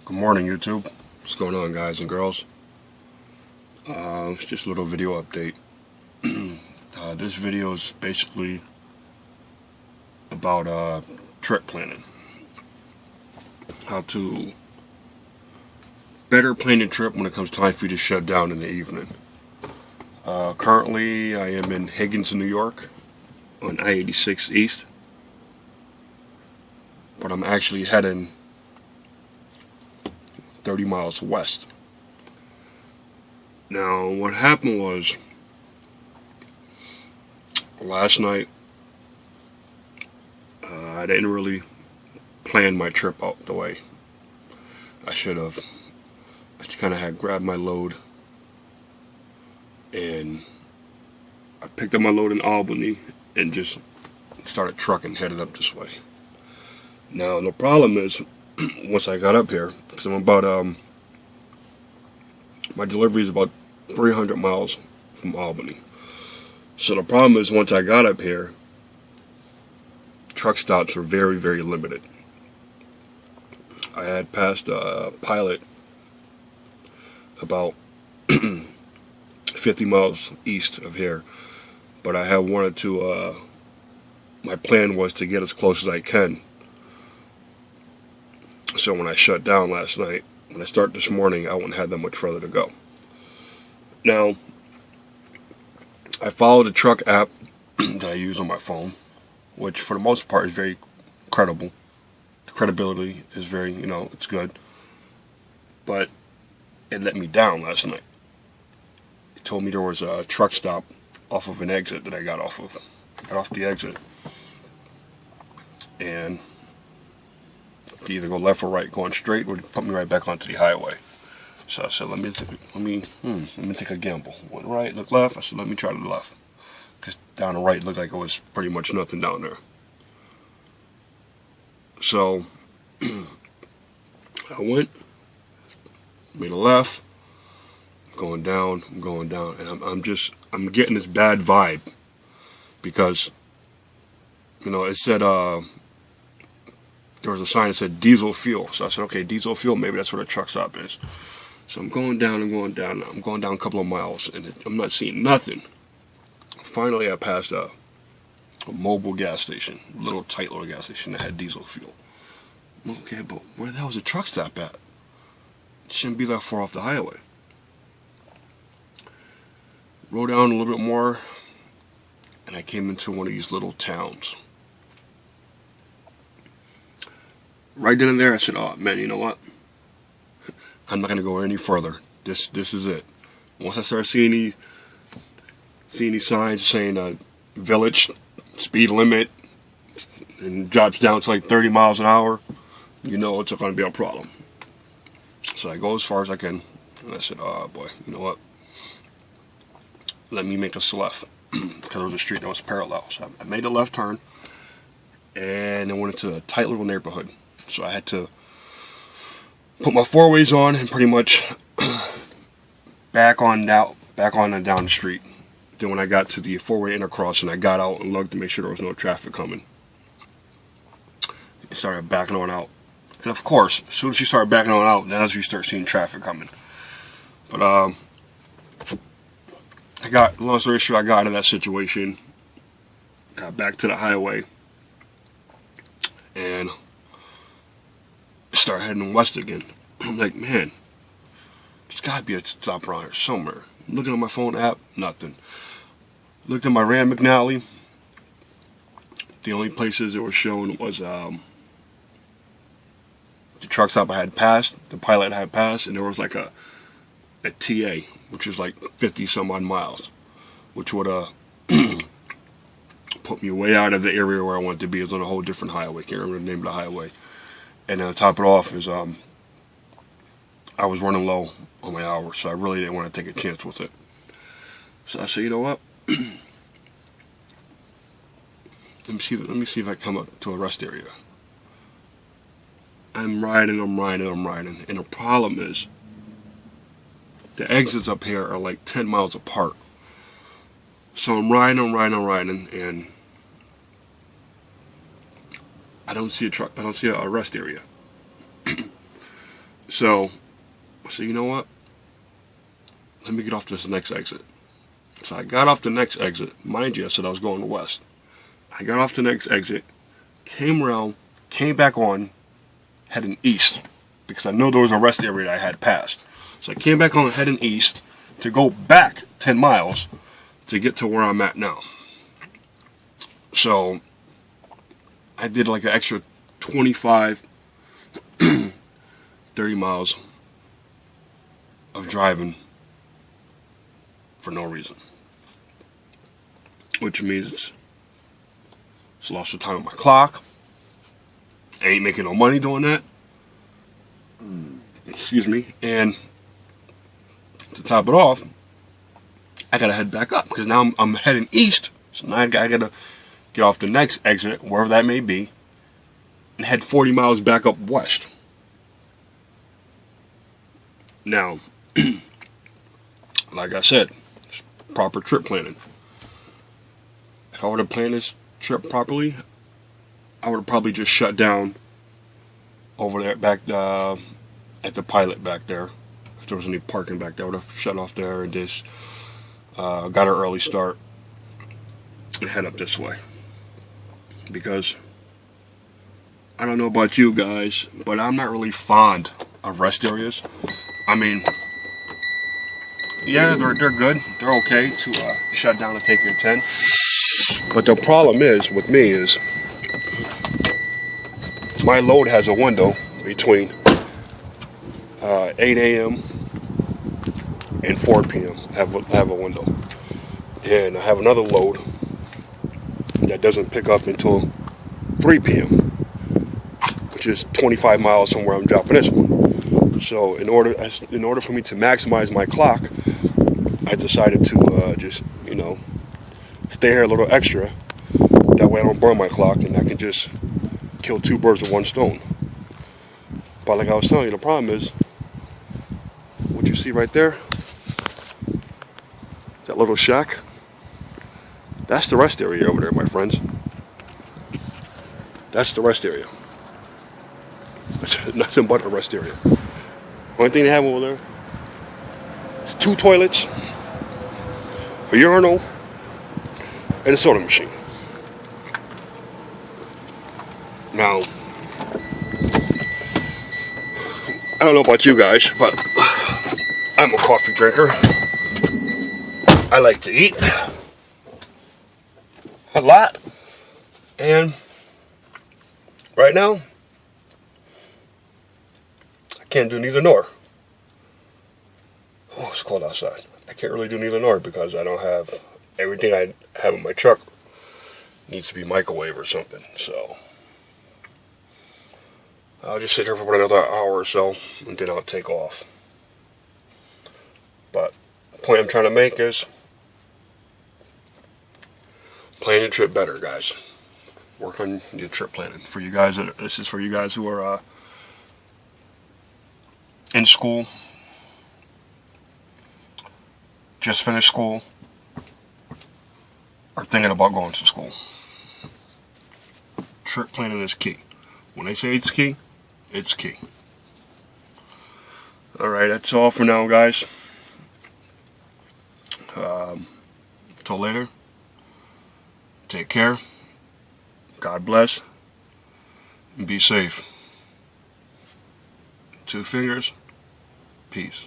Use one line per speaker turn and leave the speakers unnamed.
Good morning, YouTube. What's going on, guys and girls? It's just a little video update. This video is basically about trip planning. How to better plan your trip when it comes time for you to shut down in the evening. Currently, I am in Higgins, New York, on I-86 East. But I'm actually heading 30 miles west. Now, what happened was, last night, I didn't really plan my trip out the way I should have. I just kind of had grabbed my load, and I picked up my load in Albany and just started trucking, headed up this way. Now, the problem is, once I got up here, because I'm about, my delivery is about 300 miles from Albany. So the problem is, once I got up here, truck stops were very, very limited. I had passed Pilot about 50 miles east of here, but I had wanted to, my plan was to get as close as I can. So when I shut down last night, when I start this morning, I wouldn't have that much further to go. Now, I follow the truck app that I use on my phone, which for the most part is very credible. The credibility is very, it's good. But it let me down last night. It told me there was a truck stop off of an exit that I got off of. I got off the exit. And to either go left or right, going straight, or put me right back onto the highway. So I said, let me take a gamble. Went right, looked left. I said, let me try the left, because down the right looked like it was pretty much nothing down there. So I went, made a left, going down, and I'm getting this bad vibe, because it said there was a sign that said diesel fuel. So I said, okay, diesel fuel, maybe that's where the truck stop is. So I'm going down. I'm going down a couple of miles, and I'm not seeing nothing. Finally, I passed a mobile gas station, a little tight little gas station that had diesel fuel. Okay, but where the hell is the truck stop at? It shouldn't be that far off the highway. Rode down a little bit more, and I came into one of these little towns. Right then and there, I said, oh man, you know what? I'm not gonna go any further. This is it. Once I started seeing these signs saying village speed limit and drops down to like 30 miles an hour, it's gonna be a problem. So I go as far as I can, and I said, oh boy, you know what? Let me make this left, because there was a street that was parallel. So I made a left turn, and I went into a tight little neighborhood. So I had to put my four ways on and pretty much back on and down the street. Then when I got to the four-way intercrossing, I got out and looked to make sure there was no traffic coming. I started backing on out. And of course, as soon as you start backing on out, that's when you start seeing traffic coming. But long story short, I got out of that situation, got back to the highway, and start heading west again. I'm like, man, there's gotta be a stop around here somewhere. I'm looking at my phone app, nothing. Looked at my Rand McNally. The only places that were shown was the truck stop I had passed, the Pilot I had passed, and there was like a TA, which is like 50 some odd miles, which would put me way out of the area where I wanted to be. It was on a whole different highway. Can't remember the name of the highway. And to top it off is I was running low on my hours, so I really didn't want to take a chance with it. So I said, you know what? Let me see if I come up to a rest area. I'm riding, and the problem is the exits up here are like 10 miles apart. So I'm riding, and I don't see a truck. I don't see a rest area. So I said, you know what? Let me get off this next exit. So I got off the next exit. Mind you, I said I was going west. I got off the next exit, came around, came back on, heading east, because I know there was a rest area I had passed. So I came back on heading east to go back 10 miles to get to where I'm at now. So I did like an extra 25, 30 miles of driving for no reason. Which means it's lost of time on my clock. I ain't making no money doing that. Excuse me. And to top it off, I gotta head back up because now I'm heading east. So now I gotta get off the next exit, wherever that may be, and head 40 miles back up west. Now, like I said, it's proper trip planning. If I would have planned this trip properly, I would have probably just shut down over there back at the Pilot back there. If there was any parking back there, I would have shut off there and just got an early start and head up this way. Because I don't know about you guys, but I'm not really fond of rest areas. I mean, yeah, they're good. They're okay to shut down and take your 10. But the problem is with me is my load has a window between 8 a.m. and 4 p.m. I have a window, and I have another load that doesn't pick up until 3 p.m., which is 25 miles from where I'm dropping this one. So in order for me to maximize my clock, I decided to just stay here a little extra. That way I don't burn my clock, and I can just kill two birds with one stone. But like I was telling you, the problem is what you see right there, that little shack. That's the rest area over there, my friends. That's the rest area. It's nothing but a rest area. Only thing they have over there is 2 toilets, a urinal, and a soda machine. Now, I don't know about you guys, but I'm a coffee drinker. I like to eat a lot, and right now I can't do neither nor. Oh, it's cold outside. I can't really do neither nor because I don't have everything I have in my truck needs to be microwave or something. So I'll just sit here for about another hour or so and then I'll take off. But the point I'm trying to make is plan your trip better, guys. Work on your trip planning. For you guys, this is for you guys who are in school, just finished school, or thinking about going to school. Trip planning is key. When they say it's key, it's key. Alright, that's all for now, guys. Till later. Take care. God bless. And be safe. 2 fingers. Peace.